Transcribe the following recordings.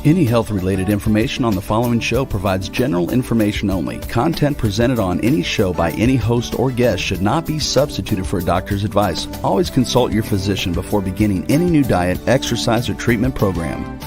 Any health-related information on the following show provides general information only. Content presented on any show by any host or guest should not be substituted for a doctor's advice. Always consult your physician before beginning any new diet, exercise, or treatment program.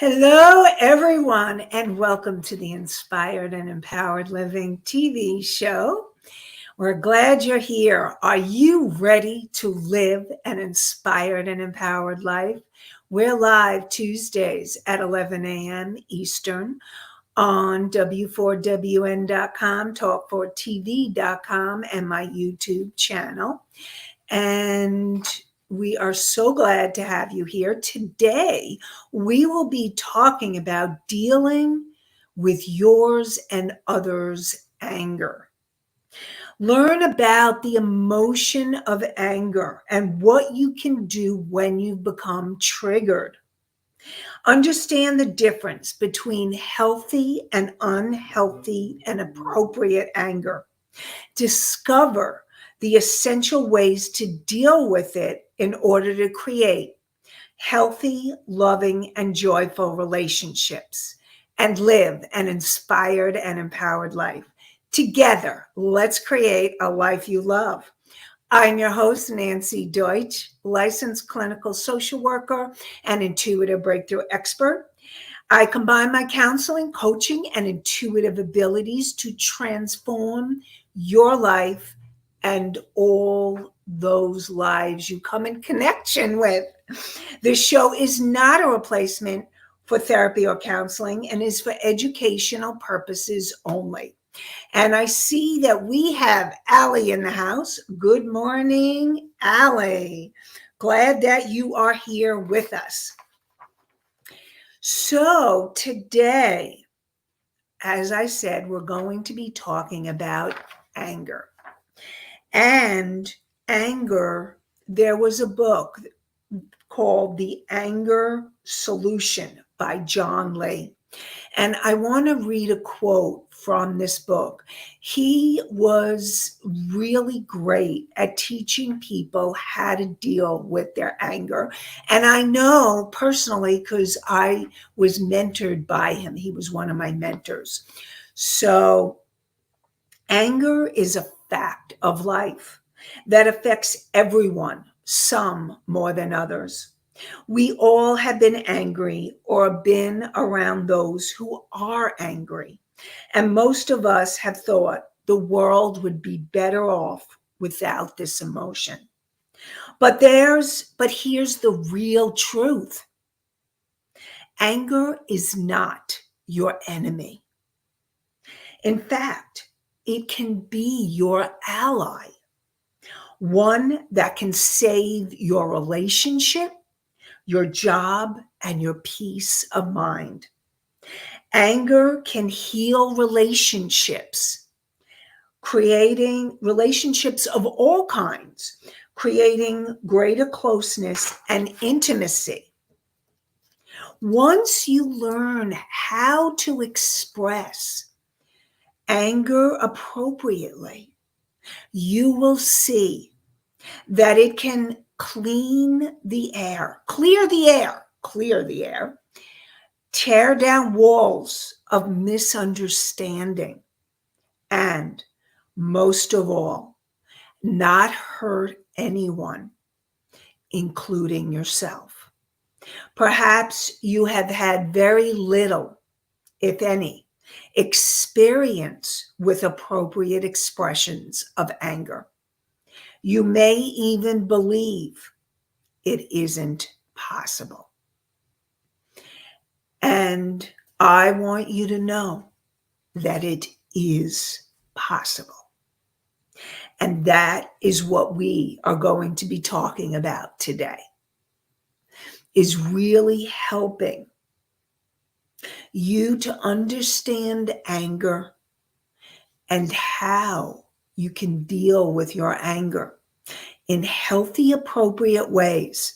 Hello, everyone, and welcome to the Inspired and Empowered Living TV show. We're glad you're here. Are you ready to live an inspired and empowered life? We're live Tuesdays at 11 a.m. Eastern on W4WN.com, Talk4TV.com, and my YouTube channel. And we are so glad to have you here. Today, we will be talking about dealing with yours and others' anger. Learn about the emotion of anger and what you can do when you become triggered. Understand the difference between healthy and unhealthy and appropriate anger. Discover the essential ways to deal with it in order to create healthy, loving, and joyful relationships and live an inspired and empowered life. Together, let's create a life you love. I'm your host, Nanci Deutsch, licensed clinical social worker and intuitive breakthrough expert. I combine my counseling, coaching, and intuitive abilities to transform your life and all those lives you come in connection with. This show is not a replacement for therapy or counseling and is for educational purposes only. And I see that we have Allie in the house. Good morning, Allie. Glad that you are here with us. So today, as I said, we're going to be talking about anger. And anger, there was a book called The Anger Solution by John Lee. And I want to read a quote from this book. He was really great at teaching people how to deal with their anger. And I know personally because I was mentored by him. He was one of my mentors. So anger is a fact of life that affects everyone, some more than others. We all have been angry or been around those who are angry. And most of us have thought the world would be better off without this emotion. But here's the real truth. Anger is not your enemy. In fact, it can be your ally, one that can save your relationship, your job, and your peace of mind. Anger can heal relationships, creating relationships of all kinds, creating greater closeness and intimacy. Once you learn how to express anger appropriately, you will see that it can clear the air, tear down walls of misunderstanding, and most of all, not hurt anyone, including yourself. Perhaps you have had very little, if any, experience with appropriate expressions of anger. You may even believe it isn't possible. And I want you to know that it is possible. And that is what we are going to be talking about today, is really helping you to understand anger and how you can deal with your anger in healthy, appropriate ways.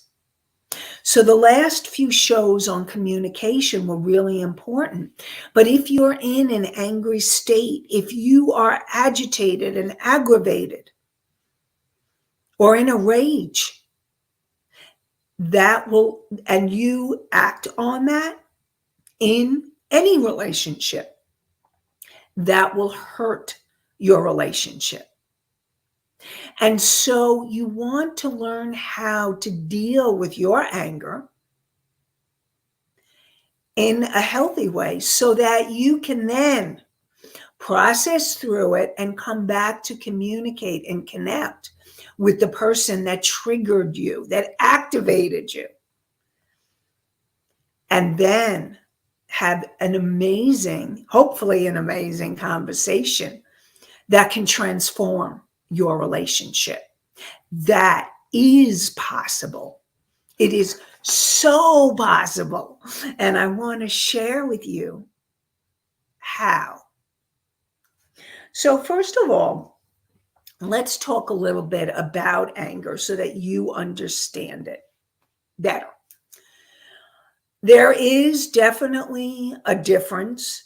So the last few shows on communication were really important. But if you're in an angry state, if you are agitated and aggravated or in a rage, that will, and you act on that in any relationship, that will hurt your relationship. And so you want to learn how to deal with your anger in a healthy way so that you can then process through it and come back to communicate and connect with the person that triggered you, that activated you. And then have an amazing, hopefully an amazing conversation that can transform your relationship. That is possible. It is so possible. And I want to share with you how. So first of all, let's talk a little bit about anger so that you understand it better. There is definitely a difference,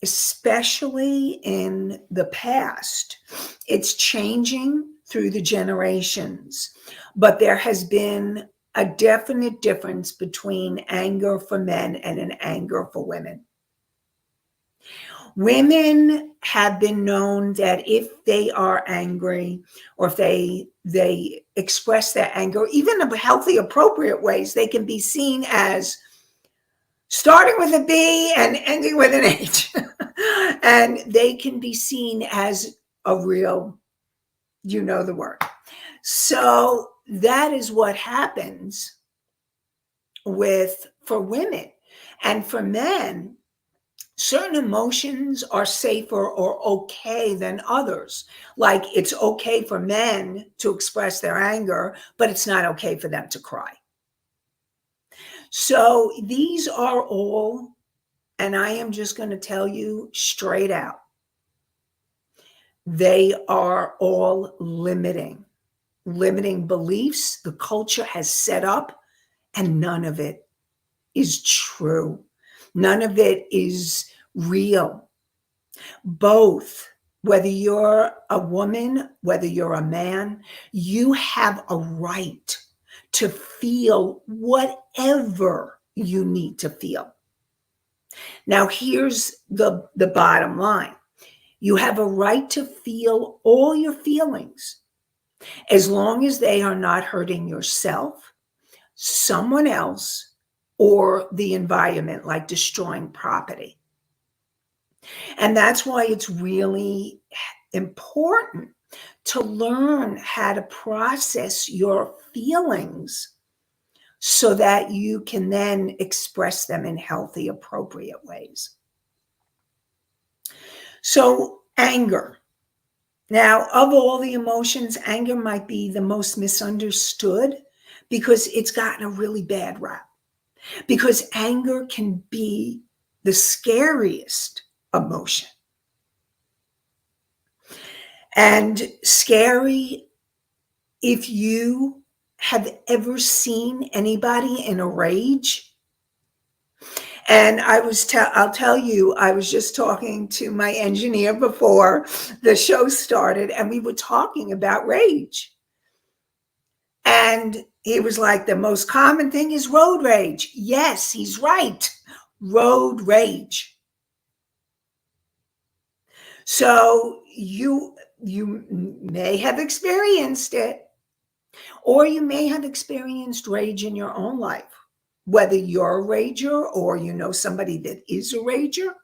especially in the past. It's changing through the generations, but there has been a definite difference between anger for men and an anger for women. Women have been known that if they are angry or if they express their anger, even in healthy, appropriate ways, they can be seen as starting with a B and ending with an H. And they can be seen as a real, you know the word. So that is what happens for women. And for men, certain emotions are safer or okay than others. Like it's okay for men to express their anger, but it's not okay for them to cry. So these are all, and I am just going to tell you straight out, they are all limiting beliefs the culture has set up, and none of it is true. None of it is real. Both, whether you're a woman, whether you're a man, you have a right to feel whatever you need to feel. Now, here's the bottom line. You have a right to feel all your feelings as long as they are not hurting yourself, someone else, or the environment, like destroying property. And that's why it's really important to learn how to process your feelings so that you can then express them in healthy, appropriate ways. So anger. Now, of all the emotions, anger might be the most misunderstood because it's gotten a really bad rap. Because anger can be the scariest emotion. And scary, if you have ever seen anybody in a rage. And I'll tell you, I was just talking to my engineer before the show started, and we were talking about rage. And he was like, the most common thing is road rage. Yes, he's right. Road rage. So you may have experienced it, or you may have experienced rage in your own life, whether you're a rager or you know somebody that is a rager.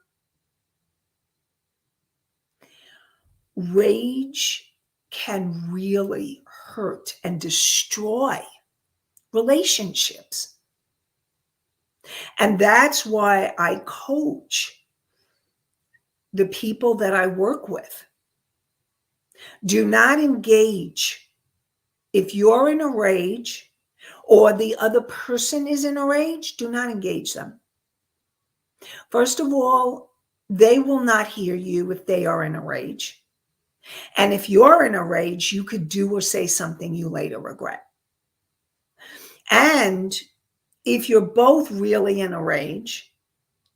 Rage can really hurt and destroy relationships. And that's why I coach the people that I work with Do not engage. If you're in a rage or the other person is in a rage, do not engage them. First of all, they will not hear you if they are in a rage. And if you're in a rage, you could do or say something you later regret. And if you're both really in a rage,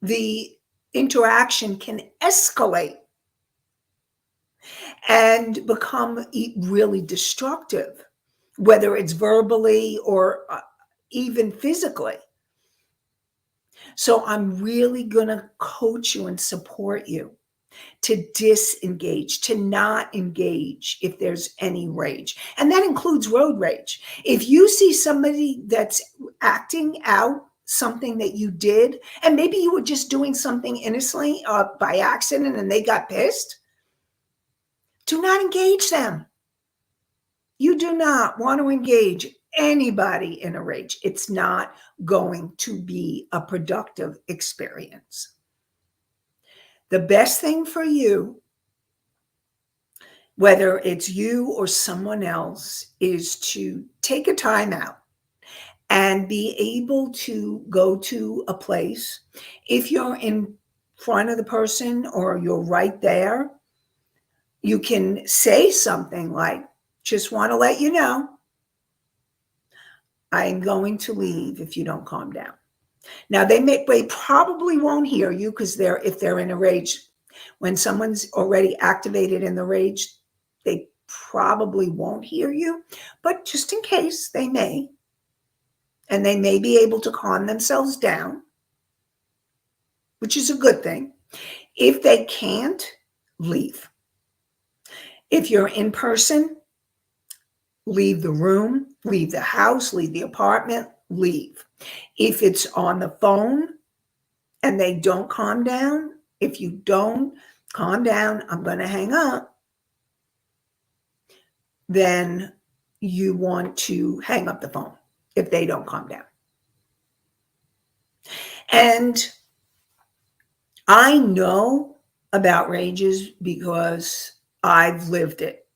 the interaction can escalate and become really destructive, whether it's verbally or even physically. So I'm really going to coach you and support you to disengage, to not engage if there's any rage. And that includes road rage. If you see somebody that's acting out something that you did, and maybe you were just doing something innocently by accident and they got pissed, do not engage them. You do not want to engage anybody in a rage. It's not going to be a productive experience. The best thing for you, whether it's you or someone else, is to take a time out and be able to go to a place. If you're in front of the person or you're right there, you can say something like, just want to let you know, I'm going to leave if you don't calm down. Now, they probably won't hear you because if they're in a rage, when someone's already activated in the rage, they probably won't hear you. But just in case, they may. And they may be able to calm themselves down, which is a good thing. If they can't, leave. If you're in person, leave the room, leave the house, leave the apartment, leave. If it's on the phone and they don't calm down, if you don't calm down, I'm going to hang up, then you want to hang up the phone if they don't calm down. And I know about rages because I've lived it.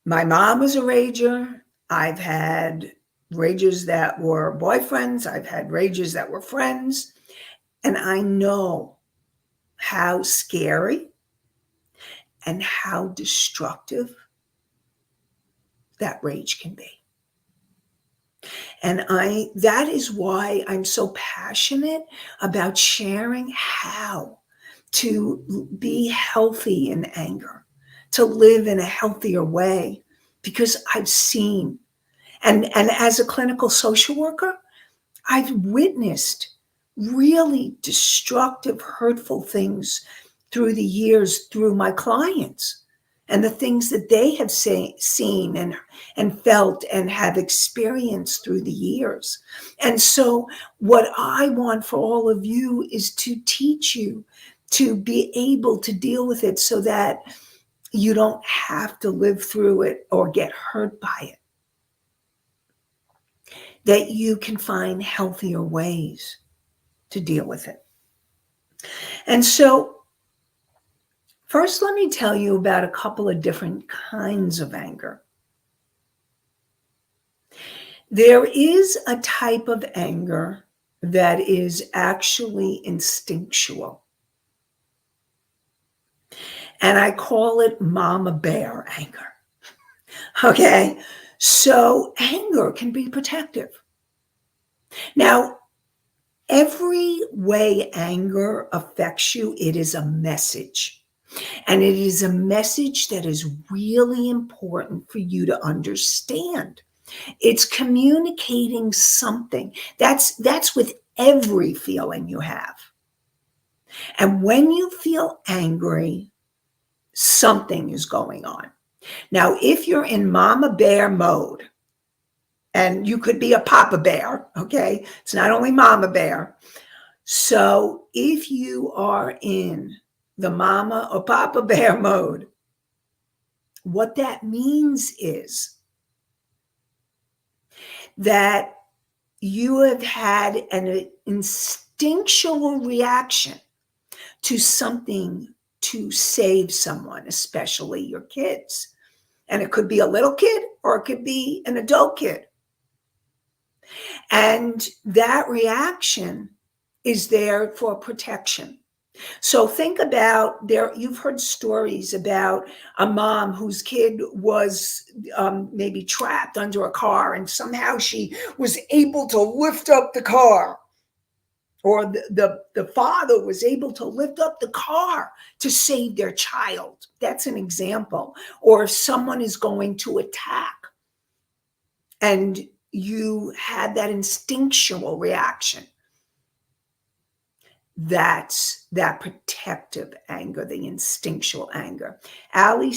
My mom was a rager. I've had rages that were boyfriends. I've had rages that were friends. And I know how scary and how destructive that rage can be. And that is why I'm so passionate about sharing how to be healthy in anger, to live in a healthier way, because I've seen, and as a clinical social worker, I've witnessed really destructive, hurtful things through the years through my clients and the things that they have seen and felt and have experienced through the years. And so what I want for all of you is to teach you to be able to deal with it so that you don't have to live through it or get hurt by it. That you can find healthier ways to deal with it. And so first, let me tell you about a couple of different kinds of anger. There is a type of anger that is actually instinctual. And I call it mama bear anger. Okay? So anger can be protective. Now, every way anger affects you, it is a message. And it is a message that is really important for you to understand. It's communicating something. That's with every feeling you have. And when you feel angry, something is going on. Now, if you're in mama bear mode, and you could be a papa bear, okay? It's not only mama bear. So if you are in the mama or papa bear mode, what that means is that you have had an instinctual reaction to something to save someone, especially your kids. And it could be a little kid or it could be an adult kid. And that reaction is there for protection. So think about you've heard stories about a mom whose kid was maybe trapped under a car and somehow she was able to lift up the car. Or the father was able to lift up the car to save their child. That's an example. Or if someone is going to attack and you had that instinctual reaction, that's that protective anger, the instinctual anger. Allie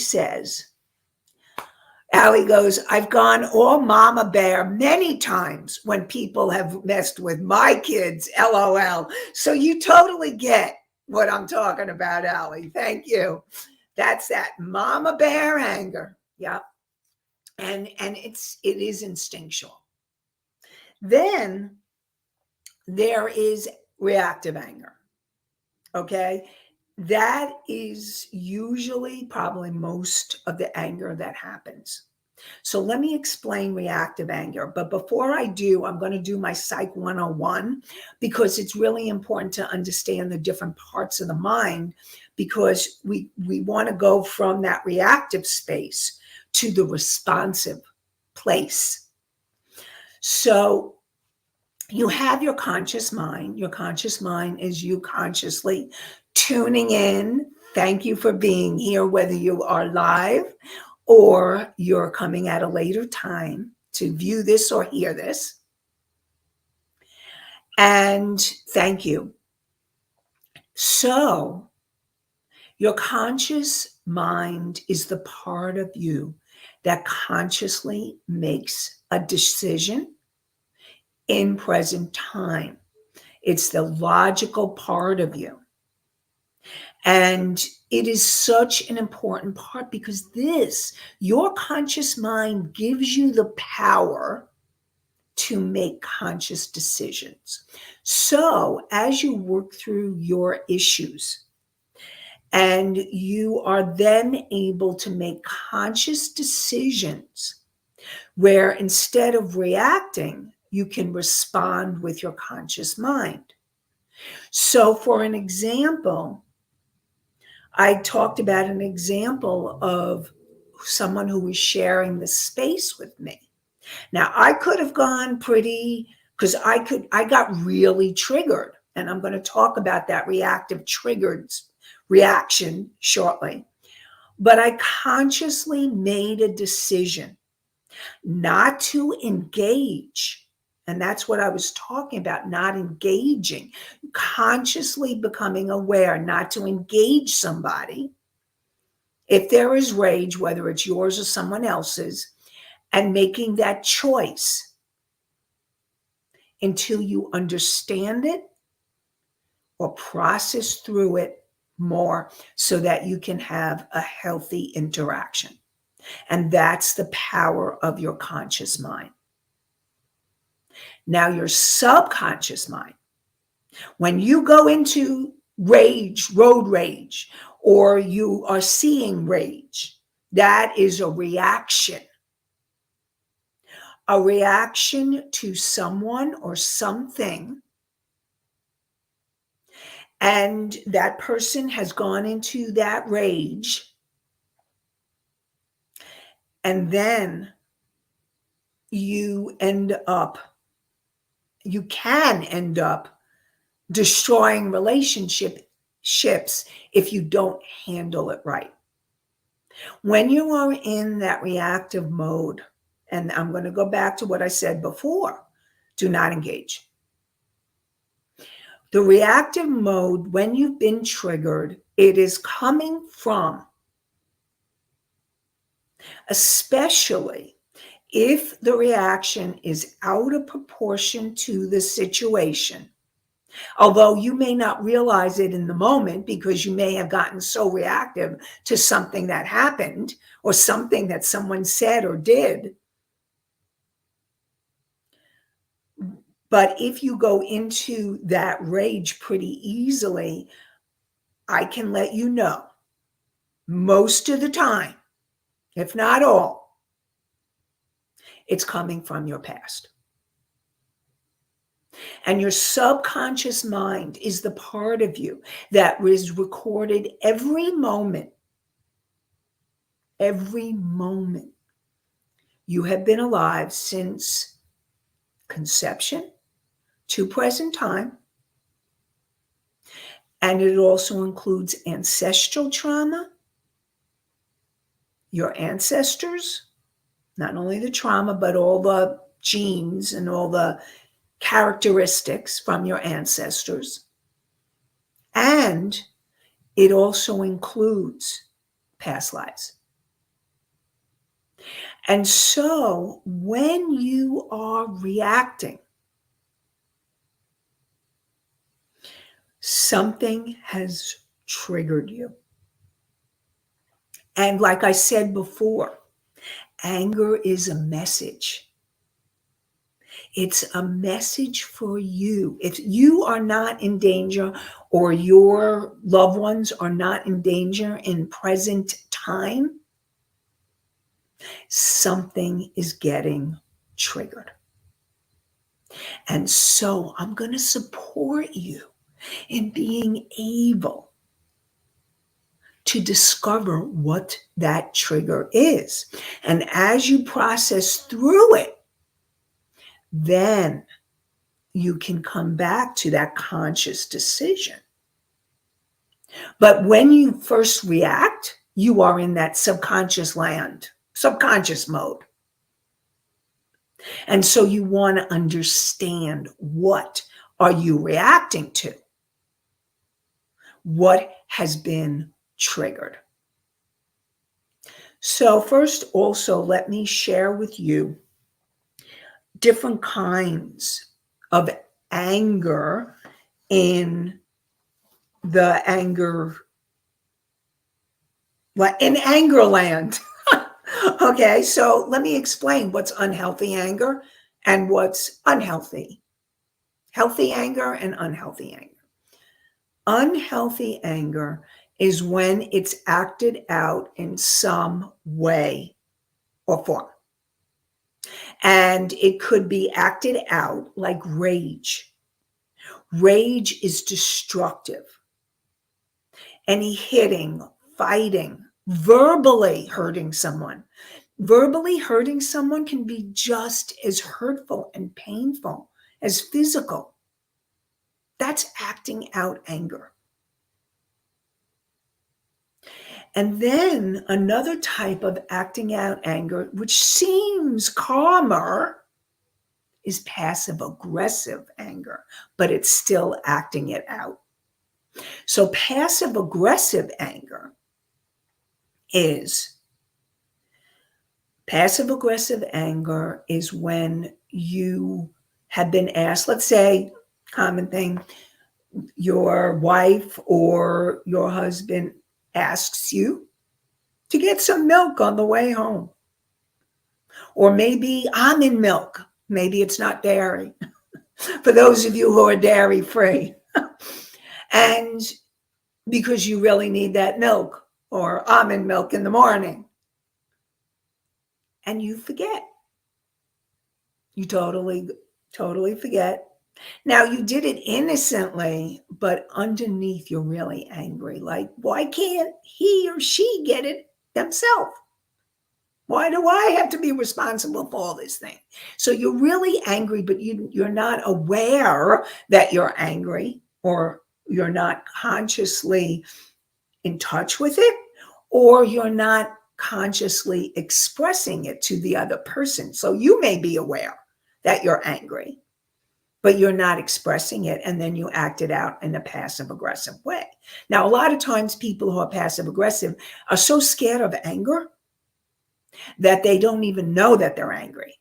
goes, I've gone all mama bear many times when people have messed with my kids, LOL. So you totally get what I'm talking about, Allie. Thank you. That's that mama bear anger. Yeah. And it is instinctual. Then there is reactive anger. Okay. That is usually probably most of the anger that happens. So let me explain reactive anger. But before I do, I'm going to do my Psych 101 because it's really important to understand the different parts of the mind, because we want to go from that reactive space to the responsive place. So you have your conscious mind. Your conscious mind is you consciously tuning in. Thank you for being here, whether you are live or you're coming at a later time to view this or hear this. And thank you. So your conscious mind is the part of you that consciously makes a decision in present time. It's the logical part of you. And it is such an important part because your conscious mind gives you the power to make conscious decisions. So as you work through your issues and you are then able to make conscious decisions where instead of reacting, you can respond with your conscious mind. So for an example, I talked about an example of someone who was sharing the space with me. Now, I could have gone because I got really triggered, and I'm going to talk about that reactive triggered reaction shortly. But I consciously made a decision not to engage. And that's what I was talking about, not engaging, consciously becoming aware, not to engage somebody. If there is rage, whether it's yours or someone else's, and making that choice until you understand it or process through it more so that you can have a healthy interaction. And that's the power of your conscious mind. Now, your subconscious mind, when you go into rage, road rage, or you are seeing rage, that is a reaction to someone or something. And that person has gone into that rage. And then you can end up destroying relationships if you don't handle it right. When you are in that reactive mode, and I'm going to go back to what I said before, do not engage. The reactive mode, when you've been triggered, it is coming from, especially if the reaction is out of proportion to the situation. Although you may not realize it in the moment because you may have gotten so reactive to something that happened or something that someone said or did. But if you go into that rage pretty easily, I can let you know most of the time, if not all, it's coming from your past. And your subconscious mind is the part of you that is recorded every moment you have been alive since conception to present time. And it also includes ancestral trauma, your ancestors, not only the trauma, but all the genes and all the characteristics from your ancestors. And it also includes past lives. And so when you are reacting, something has triggered you. And like I said before, anger is a message. It's a message for you. If you are not in danger or your loved ones are not in danger in present time, something is getting triggered. And so I'm going to support you in being able to discover what that trigger is. And as you process through it, then you can come back to that conscious decision. But when you first react, you are in that subconscious mode. And so you want to understand, what are you reacting to? What has been triggered? So first, also, let me share with you different kinds of anger in Angerland. Okay, so let me explain what's unhealthy anger and what's unhealthy. Healthy anger and unhealthy anger. Unhealthy anger is when it's acted out in some way or form. And it could be acted out like rage. Rage is destructive. Any hitting, fighting, verbally hurting someone. Verbally hurting someone can be just as hurtful and painful as physical. That's acting out anger. And then another type of acting out anger, which seems calmer, is passive aggressive anger, but it's still acting it out. So passive aggressive anger is when you have been asked, let's say, common thing, your wife or your husband asks you to get some milk on the way home. Or maybe almond milk. Maybe it's not dairy. For those of you who are dairy free. And because you really need that milk or almond milk in the morning. And you forget. You totally forget. Now, you did it innocently, but underneath you're really angry. Like, why can't he or she get it themselves? Why do I have to be responsible for all this thing? So you're really angry, but you're not aware that you're angry, or you're not consciously in touch with it, or you're not consciously expressing it to the other person. So you may be aware that you're angry, but you're not expressing it, and then you act it out in a passive aggressive way. Now, a lot of times people who are passive aggressive are so scared of anger that they don't even know that they're angry.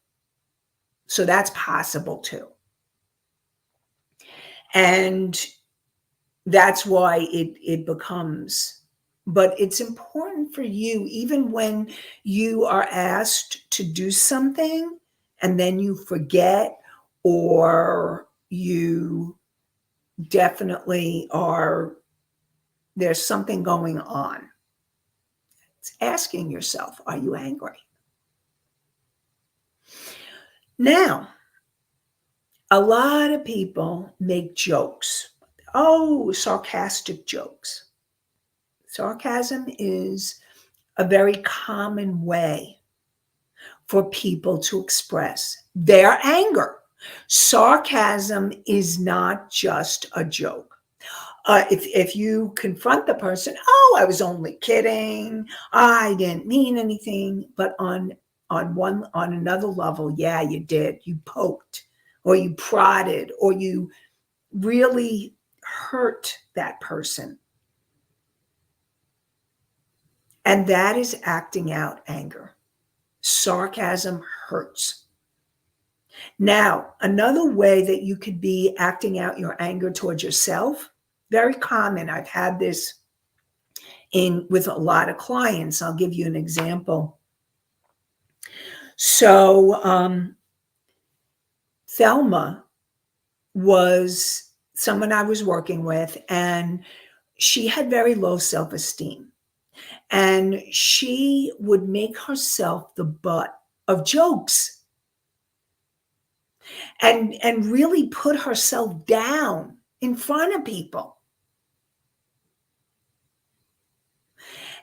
So that's possible too. And that's why it becomes, but it's important for you, even when you are asked to do something and then you forget, or you definitely there's something going on. asking yourself, are you angry? Now, a lot of people make jokes. Oh, sarcastic jokes. Sarcasm is a very common way for people to express their anger. Sarcasm is not just a joke. If you confront the person, oh, I was only kidding, I didn't mean anything, but on another level, yeah, you did. You poked, or you prodded, or you really hurt that person. And that is acting out anger. Sarcasm hurts. Now, another way that you could be acting out your anger towards yourself, very common. I've had this in with a lot of clients. I'll give you an example. So, Thelma was someone I was working with, and she had very low self-esteem. And she would make herself the butt of jokes and really put herself down in front of people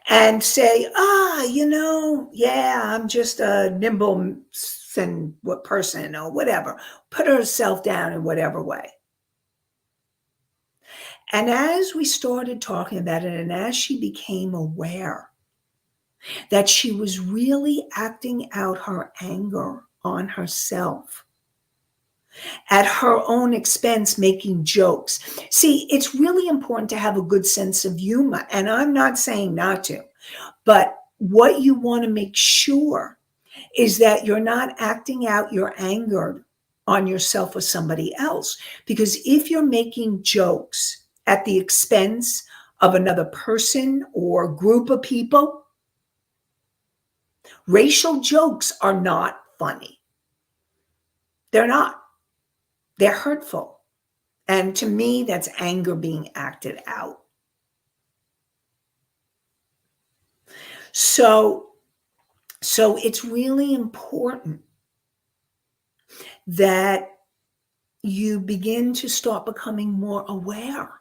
and say, yeah, I'm just a nimble person or whatever, put herself down in whatever way. And as we started talking about it, and as she became aware that she was really acting out her anger on herself at her own expense, making jokes. See, it's really important to have a good sense of humor. And I'm not saying not to, but what you want to make sure is that you're not acting out your anger on yourself or somebody else. Because if you're making jokes at the expense of another person or group of people, racial jokes are not funny. They're not. They're hurtful. And to me, that's anger being acted out. So it's really important that you begin to start becoming more aware.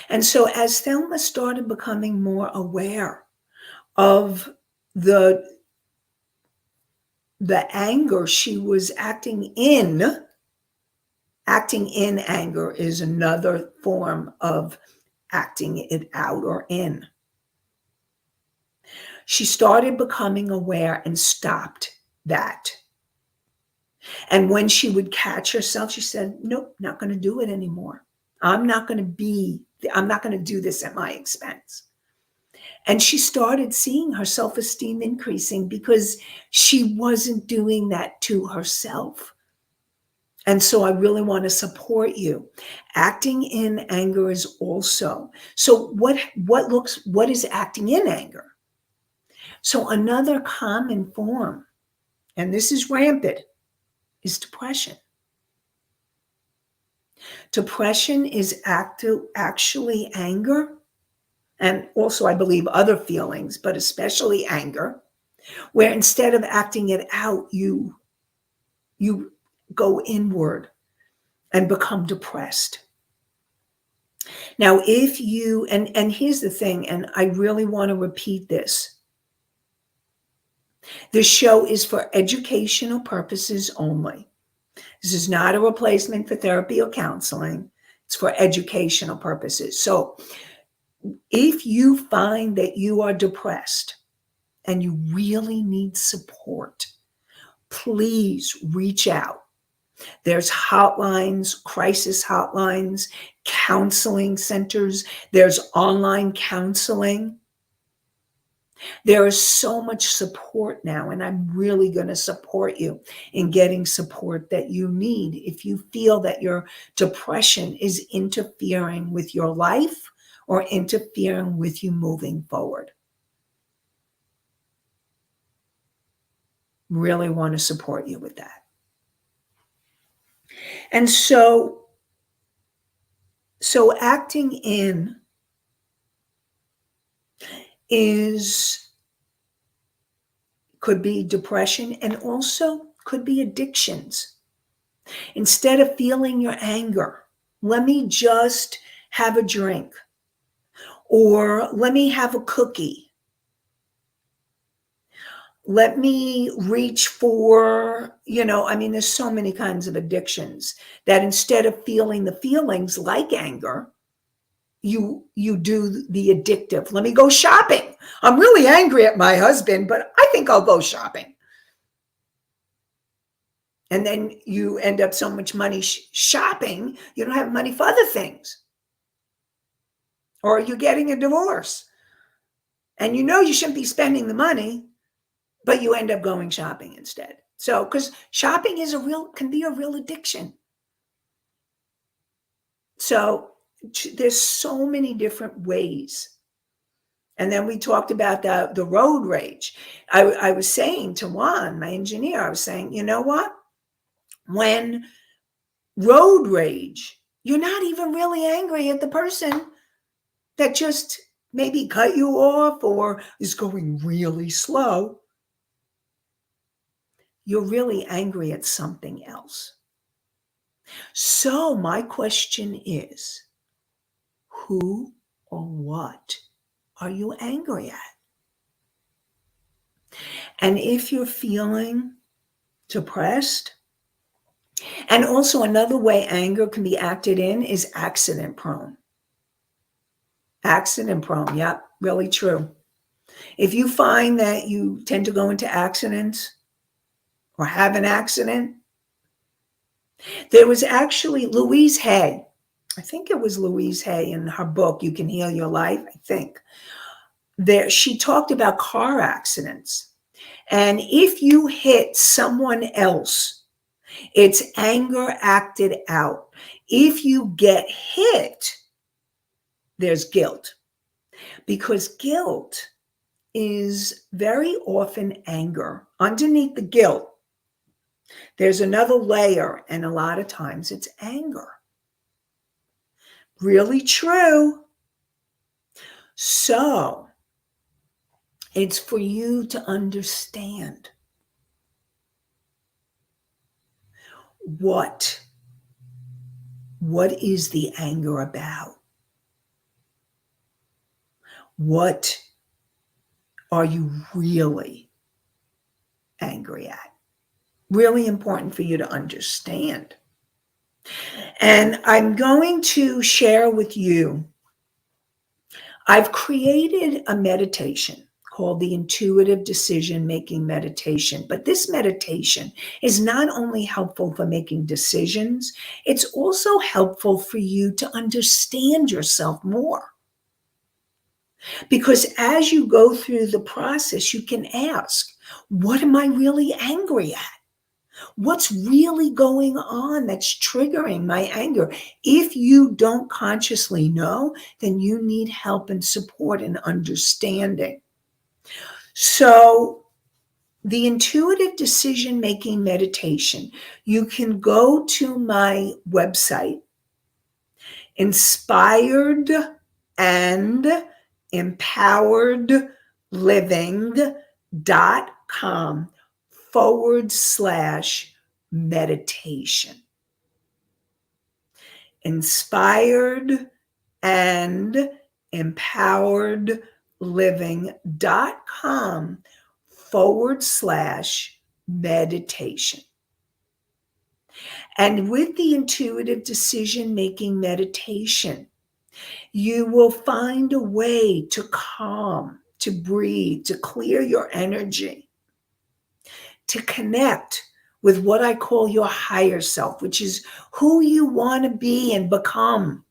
And so as Thelma started becoming more aware of the anger she was acting in anger is another form of acting it out or in. She started becoming aware and stopped that. And when she would catch herself, she said, nope, not going to do it anymore. I'm not going to do this at my expense. And she started seeing her self-esteem increasing because she wasn't doing that to herself. And so I really want to support you. Acting in anger is also. So what is acting in anger? So another common form, and this is rampant, is depression. Depression is actually anger, and also I believe other feelings, but especially anger, where instead of acting it out, you go inward and become depressed. Now, if you, and here's the thing, and I really want to repeat this. This show is for educational purposes only. This is not a replacement for therapy or counseling. It's for educational purposes. So if you find that you are depressed and you really need support, please reach out. There's hotlines, crisis hotlines, counseling centers. There's online counseling. There is so much support now, and I'm really going to support you in getting support that you need if you feel that your depression is interfering with your life or interfering with you moving forward. Really want to support you with that. And so acting in could be depression and also could be addictions. Instead of feeling your anger, let me just have a drink, or let me have a cookie. Let me reach for, there's so many kinds of addictions that instead of feeling the feelings like anger, you do the addictive. Let me go shopping. I'm really angry at my husband, but I think I'll go shopping. And then you end up so much money shopping, you don't have money for other things. Or you're getting a divorce. And you shouldn't be spending the money, but you end up going shopping instead. So, because shopping can be a real addiction. So there's so many different ways. And then we talked about the road rage. I was saying to Juan, my engineer, I was saying, you know what? When road rage, you're not even really angry at the person that just maybe cut you off or is going really slow. You're really angry at something else. So my question is, who or what are you angry at? And if you're feeling depressed, and also another way anger can be acted in is accident prone. Accident prone, yep, really true. If you find that you tend to go into accidents or have an accident, there was actually Louise Hay. I think it was Louise Hay in her book, You Can Heal Your Life, I think. She talked about car accidents. And if you hit someone else, it's anger acted out. If you get hit, there's guilt. Because guilt is very often anger. Underneath the guilt, there's another layer, and a lot of times it's anger. Really true. So it's for you to understand what is the anger about? What are you really angry at? Really important for you to understand. And I'm going to share with you, I've created a meditation called the Intuitive Decision-Making Meditation. But this meditation is not only helpful for making decisions, it's also helpful for you to understand yourself more. Because as you go through the process, you can ask, what am I really angry at? What's really going on that's triggering my anger? If you don't consciously know, then you need help and support and understanding. So the intuitive decision-making meditation, you can go to my website, inspired and empoweredliving.com/meditation. Inspired and empoweredliving.com/meditation. And with the intuitive decision-making meditation, you will find a way to calm, to breathe, to clear your energy, to connect with what I call your higher self, which is who you want to be and become.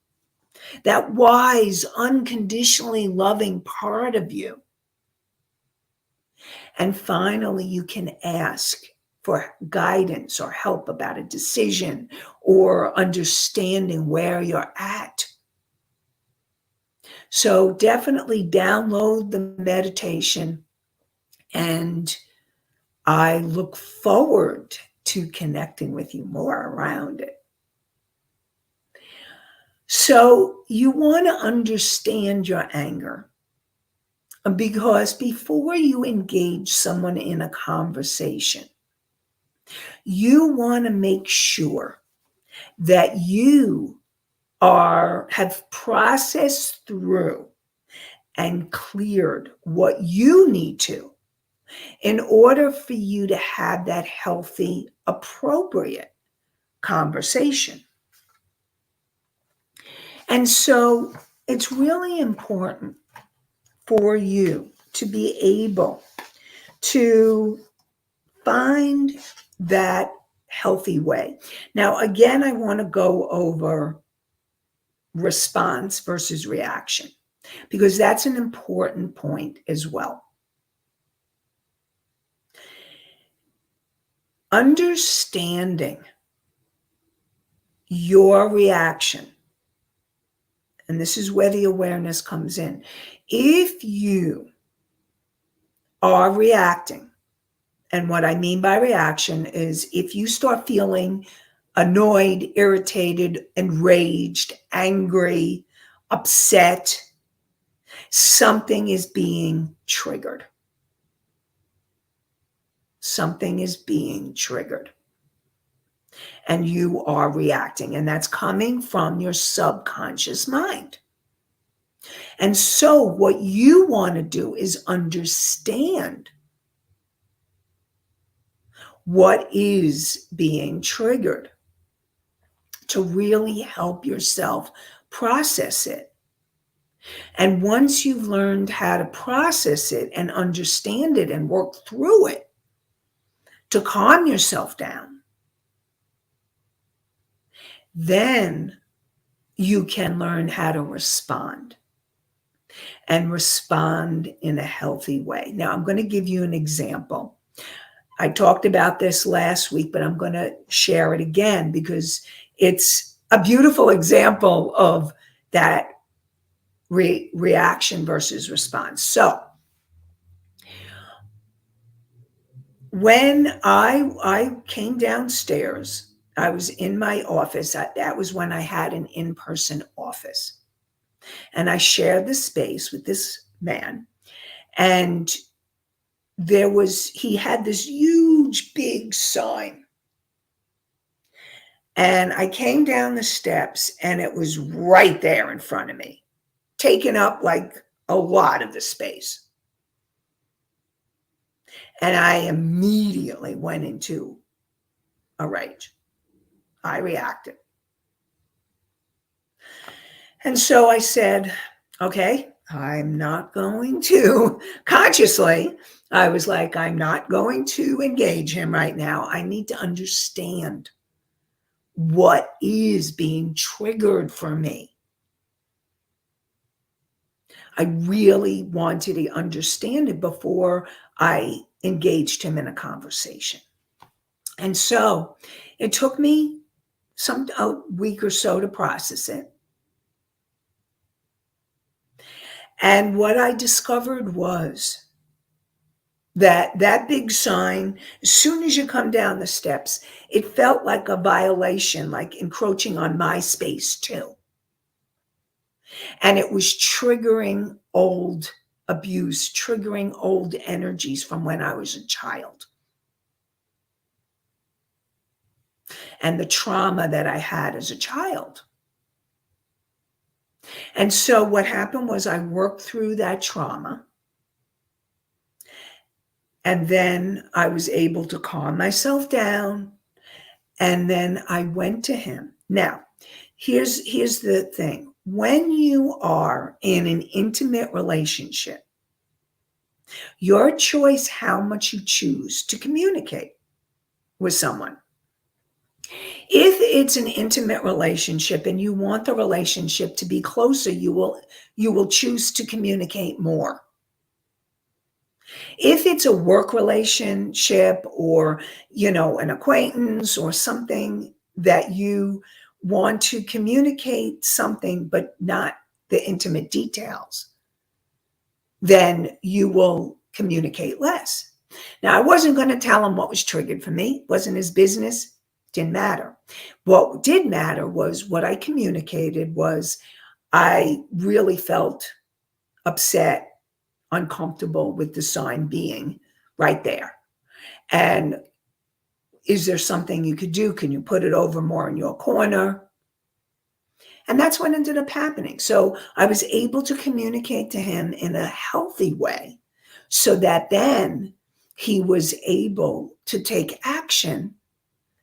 That wise, unconditionally loving part of you. And finally, you can ask for guidance or help about a decision or understanding where you're at. So definitely download the meditation, and I look forward to connecting with you more around it. So you want to understand your anger. Because before you engage someone in a conversation, you want to make sure that you have processed through and cleared what you need to in order for you to have that healthy, appropriate conversation. And so it's really important for you to be able to find that healthy way. Now, again, I want to go over response versus reaction, because that's an important point as well. Understanding your reaction, and this is where the awareness comes in. If you are reacting, and what I mean by reaction is if you start feeling annoyed, irritated, enraged, angry, upset, something is being triggered. Something is being triggered. And you are reacting, and that's coming from your subconscious mind. And so what you want to do is understand what is being triggered to really help yourself process it. And once you've learned how to process it and understand it and work through it to calm yourself down, then you can learn how to respond and respond in a healthy way. Now, I'm going to give you an example. I talked about this last week, but I'm going to share it again because it's a beautiful example of that reaction versus response. So when I came downstairs, I was in my office. That was when I had an in-person office. And I shared the space with this man. And he had this huge, big sign. And I came down the steps and it was right there in front of me, taking up like a lot of the space. And I immediately went into a rage. I reacted. And so I said, okay, I'm not going to, consciously, I was like, I'm not going to engage him right now. I need to understand what is being triggered for me. I really wanted to understand it before I engaged him in a conversation. And so it took me a week or so to process it. And what I discovered was that big sign, as soon as you come down the steps, it felt like a violation, like encroaching on my space too. And it was triggering old abuse, triggering old energies from when I was a child. And the trauma that I had as a child. And so what happened was I worked through that trauma. And then I was able to calm myself down. And then I went to him. Now, here's the thing. When you are in an intimate relationship, your choice how much you choose to communicate with someone. If it's an intimate relationship and you want the relationship to be closer, you will choose to communicate more. If it's a work relationship or, an acquaintance or something that you want to communicate something but not the intimate details, then you will communicate less. Now, I wasn't going to tell him what was triggered for me. It wasn't his business. Didn't matter. What did matter was what I communicated was I really felt upset, uncomfortable with the sign being right there. And is there something you could do? Can you put it over more in your corner? And that's what ended up happening. So I was able to communicate to him in a healthy way so that then he was able to take action.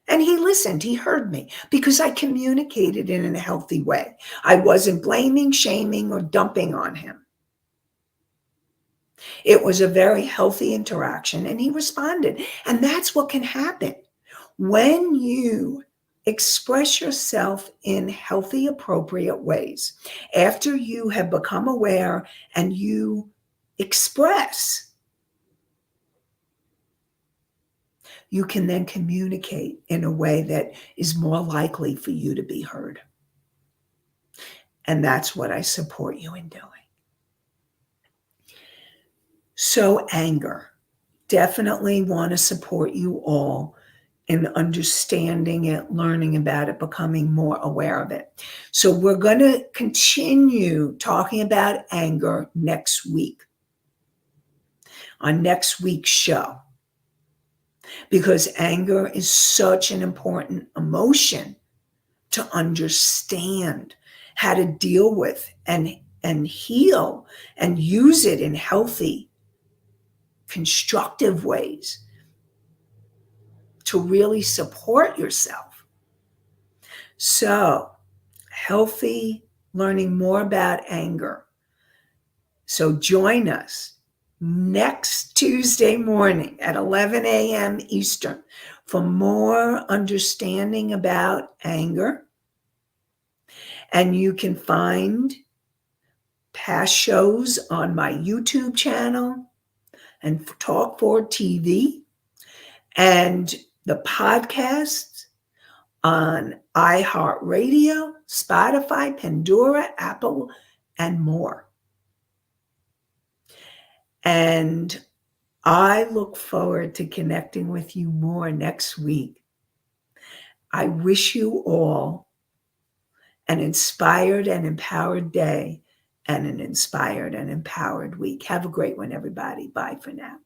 And he listened, he heard me because I communicated in a healthy way. I wasn't blaming, shaming, or dumping on him. It was a very healthy interaction and he responded. And that's what can happen when you express yourself in healthy, appropriate ways. After you have become aware and you express, you can then communicate in a way that is more likely for you to be heard. And that's what I support you in doing. So anger, definitely want to support you all in understanding it, learning about it, becoming more aware of it. So we're going to continue talking about anger next week, on next week's show, because anger is such an important emotion to understand how to deal with and heal and use it in healthy, constructive ways to really support yourself. So, healthy, learning more about anger. So join us next Tuesday morning at 11 a.m. Eastern for more understanding about anger. And you can find past shows on my YouTube channel and Talk Forward TV and the podcasts on iHeartRadio, Spotify, Pandora, Apple, and more. And I look forward to connecting with you more next week. I wish you all an inspired and empowered day and an inspired and empowered week. Have a great one, everybody. Bye for now.